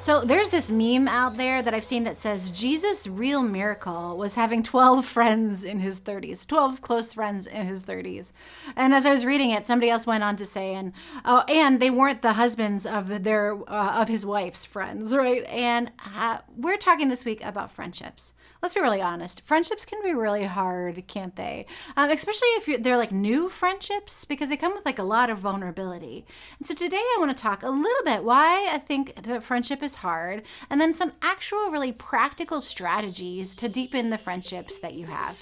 So there's this meme out there that I've seen that says Jesus' real miracle was having 12 friends in his 30s, 12 close friends in his 30s. And as I was reading it, somebody else went on to say, and they weren't the husbands of of his wife's friends, right? And we're talking this week about friendships. Let's be really honest. Friendships can be really hard, can't they? Especially if they're like new friendships, because they come with like a lot of vulnerability. And so today I want to talk a little bit why I think that friendship is hard, and then some actual really practical strategies to deepen the friendships that you have.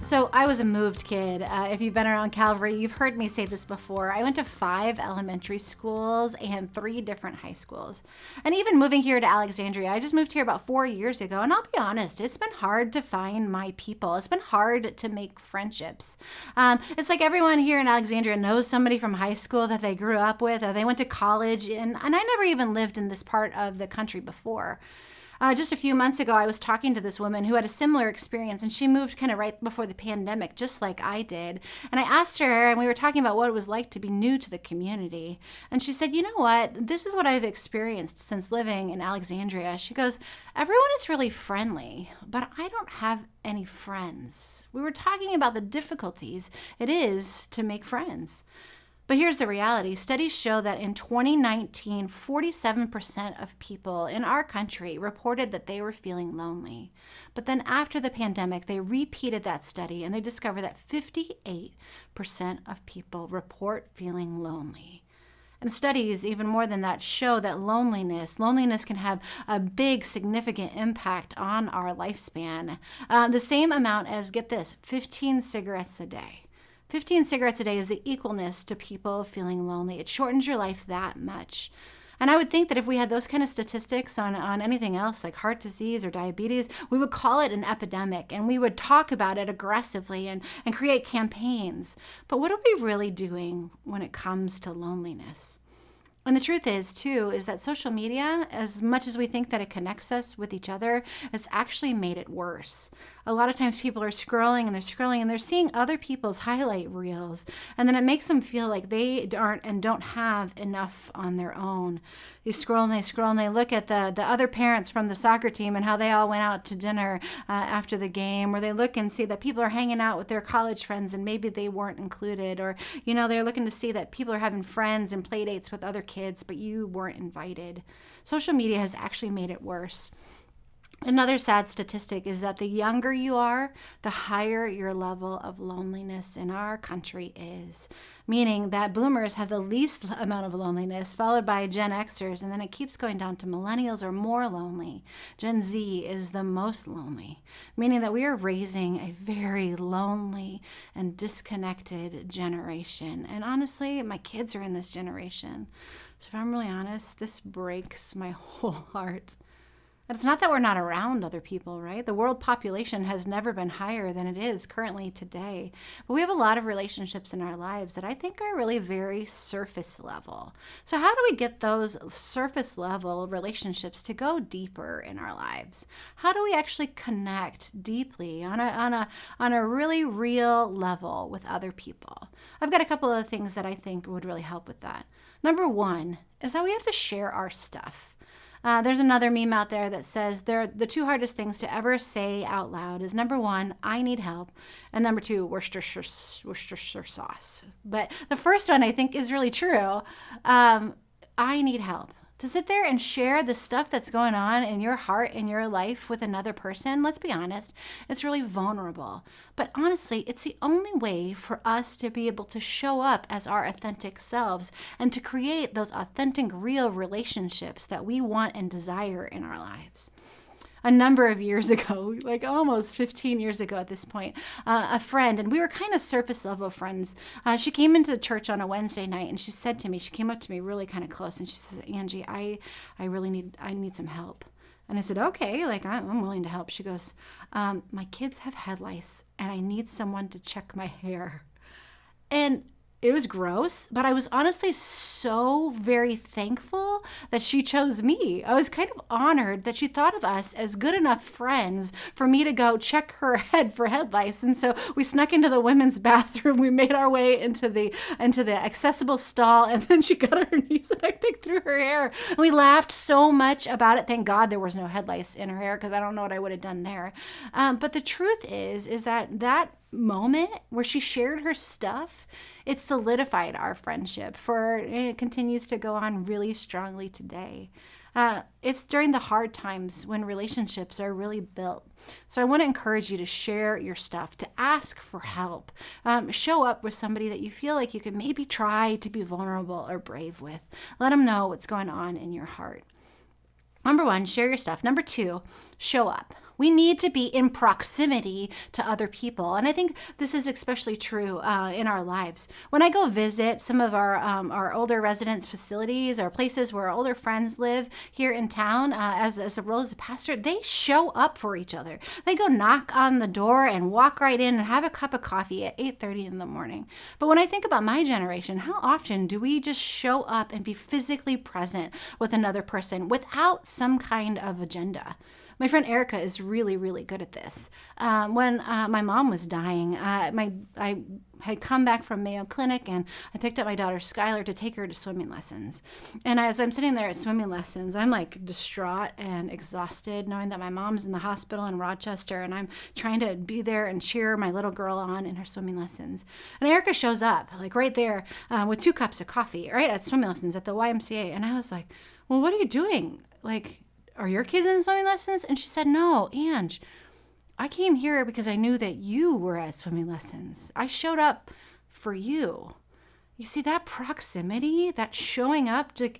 So I was a moved kid. If you've been around Calvary, you've heard me say this before. I went to 5 elementary schools and 3 different high schools. And even moving here to Alexandria, I just moved here about 4 years ago. And I'll be honest, it's been hard to find my people. It's been hard to make friendships. It's like everyone here in Alexandria knows somebody from high school that they grew up with, or they went to college in, and I never even lived in this part of the country before. Just a few months ago, I was talking to this woman who had a similar experience, and she moved kind of right before the pandemic, just like I did. And I asked her, and we were talking about what it was like to be new to the community. And she said, you know what? This is what I've experienced since living in Alexandria. She goes, everyone is really friendly, but I don't have any friends. We were talking about the difficulties it is to make friends. But here's the reality. Studies show that in 2019, 47% of people in our country reported that they were feeling lonely. But then after the pandemic, they repeated that study and they discovered that 58% of people report feeling lonely. And studies, even more than that, show that loneliness can have a big, significant impact on our lifespan. The same amount as, get this, 15 cigarettes a day. 15 cigarettes a day is the equalness to people feeling lonely. It shortens your life that much. And I would think that if we had those kind of statistics on anything else like heart disease or diabetes, we would call it an epidemic and we would talk about it aggressively and create campaigns. But what are we really doing when it comes to loneliness? And the truth is, too, is that social media, as much as we think that it connects us with each other, it's actually made it worse. A lot of times people are scrolling and they're seeing other people's highlight reels. And then it makes them feel like they aren't and don't have enough on their own. They scroll and they look at the other parents from the soccer team and how they all went out to dinner after the game. Or they look and see that people are hanging out with their college friends and maybe they weren't included. Or, they're looking to see that people are having friends and play dates with other kids, but you weren't invited. Social media has actually made it worse. Another sad statistic is that the younger you are, the higher your level of loneliness in our country is. Meaning that boomers have the least amount of loneliness, followed by Gen Xers, and then it keeps going down to millennials are more lonely. Gen Z is the most lonely, meaning that we are raising a very lonely and disconnected generation. And honestly, my kids are in this generation. So if I'm really honest, this breaks my whole heart. And it's not that we're not around other people, right? The world population has never been higher than it is currently today. But we have a lot of relationships in our lives that I think are really very surface level. So how do we get those surface level relationships to go deeper in our lives? How do we actually connect deeply on a really real level with other people? I've got a couple of things that I think would really help with that. Number one is that we have to share our stuff. There's another meme out there that says the 2 hardest things to ever say out loud is number 1, I need help, and number 2, Worcestershire sauce. But the first one I think is really true. I need help. To sit there and share the stuff that's going on in your heart and your life with another person, let's be honest, it's really vulnerable. But honestly, it's the only way for us to be able to show up as our authentic selves and to create those authentic, real relationships that we want and desire in our lives. A number of years ago, like almost 15 years ago at this point, a friend, and we were kind of surface level friends. She came into the church on a Wednesday night and she said to me, she came up to me really kind of close and she said, Angie, I need some help. And I said, okay, like I'm willing to help. She goes, my kids have head lice and I need someone to check my hair. And it was gross, but I was honestly so very thankful that she chose me. I was kind of honored that she thought of us as good enough friends for me to go check her head for head lice. And so we snuck into the women's bathroom. We made our way into the accessible stall, and then she got on her knees and I picked through her hair. And we laughed so much about it. Thank God there was no head lice in her hair, because I don't know what I would have done there. But the truth is that moment where she shared her stuff, it solidified our friendship, and it continues to go on really strongly today. It's during the hard times when relationships are really built. So I want to encourage you to share your stuff, to ask for help, show up with somebody that you feel like you could maybe try to be vulnerable or brave with. Let them know what's going on in your heart. Number 1, share your stuff. Number 2, show up. We need to be in proximity to other people. And I think this is especially true in our lives. When I go visit some of our older residence facilities or places where our older friends live here in town, as a role as a pastor, they show up for each other. They go knock on the door and walk right in and have a cup of coffee at 8:30 in the morning. But when I think about my generation, how often do we just show up and be physically present with another person without some kind of agenda? My friend Erica is really, really good at this. When my mom was dying, I had come back from Mayo Clinic, and I picked up my daughter Skylar to take her to swimming lessons. And as I'm sitting there at swimming lessons, I'm like distraught and exhausted, knowing that my mom's in the hospital in Rochester, and I'm trying to be there and cheer my little girl on in her swimming lessons. And Erica shows up, like right there, with 2 cups of coffee, right at swimming lessons at the YMCA. And I was like, well, what are you doing? Like, are your kids in swimming lessons? And she said, no, Ange, I came here because I knew that you were at swimming lessons. I showed up for you. You see, that proximity, that showing up to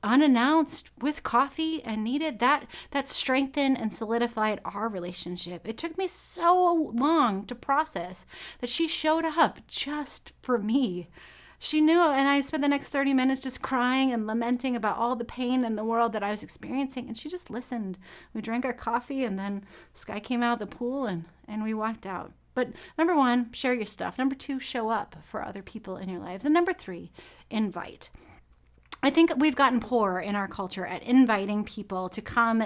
unannounced with coffee and needed, that strengthened and solidified our relationship. It took me so long to process that she showed up just for me. She knew, and I spent the next 30 minutes just crying and lamenting about all the pain in the world that I was experiencing, and she just listened. We drank our coffee, and then Sky came out of the pool, and we walked out. But number 1, share your stuff. Number 2, show up for other people in your lives. And number 3, invite. I think we've gotten poor in our culture at inviting people to come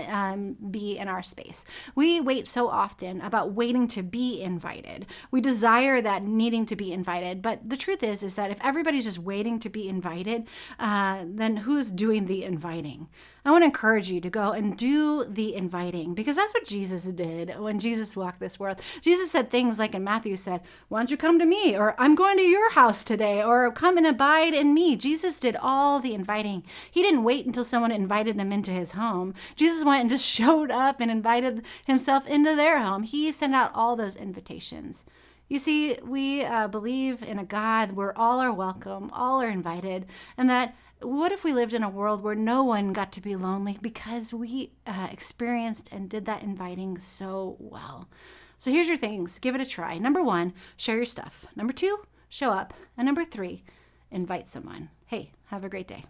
be in our space. We wait so often about waiting to be invited. We desire that needing to be invited, but the truth is that if everybody's just waiting to be invited, then who's doing the inviting? I want to encourage you to go and do the inviting, because that's what Jesus did when Jesus walked this world. Jesus said things like in Matthew said, why don't you come to me? Or I'm going to your house today, or come and abide in me. Jesus did all the inviting. He didn't wait until someone invited him into his home. Jesus went and just showed up and invited himself into their home. He sent out all those invitations. You see, we believe in a God where all are welcome, all are invited, and that what if we lived in a world where no one got to be lonely because we experienced and did that inviting so well? So here's your things. Give it a try. Number 1, share your stuff. Number 2, show up. And number 3, invite someone. Hey, have a great day.